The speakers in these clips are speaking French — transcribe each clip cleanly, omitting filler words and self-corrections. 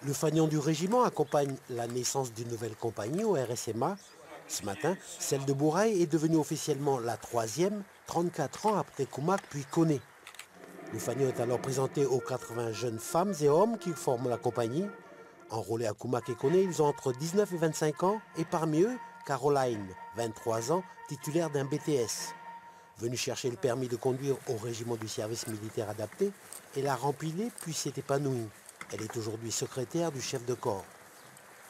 Le fanion du régiment accompagne la naissance d'une nouvelle compagnie au RSMA. Ce matin, celle de Bourail est devenue officiellement la troisième, 34 ans après Koumak puis Koné. Le fanion est alors présenté aux 80 jeunes femmes et hommes qui forment la compagnie. Enrôlés à Koumak et Koné, ils ont entre 19 et 25 ans et parmi eux, Caroline, 23 ans, titulaire d'un BTS. Venue chercher le permis de conduire au régiment du service militaire adapté, elle a rempilé puis s'est épanouie. Elle est aujourd'hui secrétaire du chef de corps.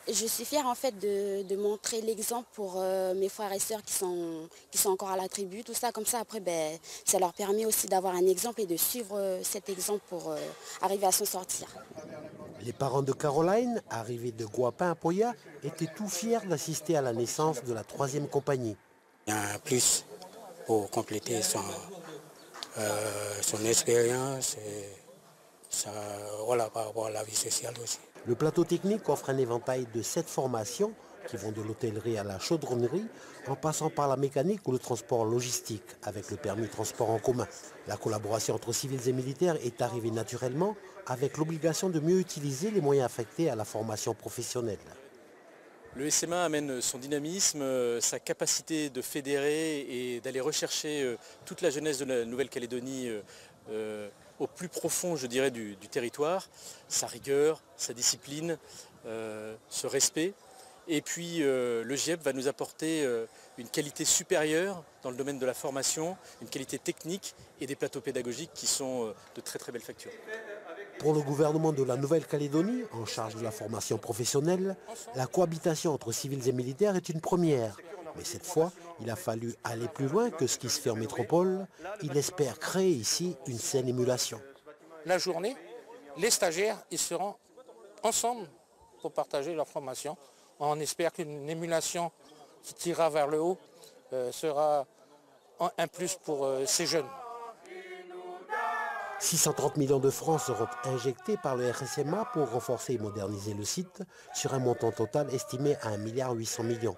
Je suis fière en fait de montrer l'exemple pour mes frères et sœurs qui sont encore à la tribu, tout ça. Comme ça, après, ça leur permet aussi d'avoir un exemple et de suivre cet exemple pour arriver à s'en sortir. Les parents de Caroline, arrivés de Guapin à Poya, étaient tout fiers d'assister à la naissance de la troisième compagnie. Il y a un plus pour compléter son expérience et voilà, par rapport à la vie sociale aussi. Le plateau technique offre un éventail de 7 formations qui vont de l'hôtellerie à la chaudronnerie, en passant par la mécanique ou le transport logistique avec le permis de transport en commun. La collaboration entre civils et militaires est arrivée naturellement avec l'obligation de mieux utiliser les moyens affectés à la formation professionnelle. Le SMA amène son dynamisme, sa capacité de fédérer et d'aller rechercher toute la jeunesse de la Nouvelle-Calédonie au plus profond, je dirais, du territoire, sa rigueur, sa discipline, ce respect. Et puis le GIEP va nous apporter une qualité supérieure dans le domaine de la formation, une qualité technique et des plateaux pédagogiques qui sont de très très belle facture. Pour le gouvernement de la Nouvelle-Calédonie, en charge de la formation professionnelle, la cohabitation entre civils et militaires est une première. Mais cette fois, il a fallu aller plus loin que ce qui se fait en métropole. Il espère créer ici une saine émulation. La journée, les stagiaires, ils seront ensemble pour partager leur formation. On espère qu'une émulation qui tirera vers le haut sera un plus pour ces jeunes. 630 millions de francs seront injectés par le RSMA pour renforcer et moderniser le site sur un montant total estimé à 1,8 milliard.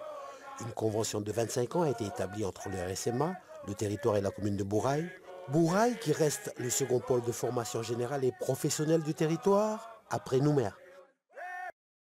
Une convention de 25 ans a été établie entre le RSMA, le territoire et la commune de Bourail. Bourail qui reste le second pôle de formation générale et professionnelle du territoire après Nouméa.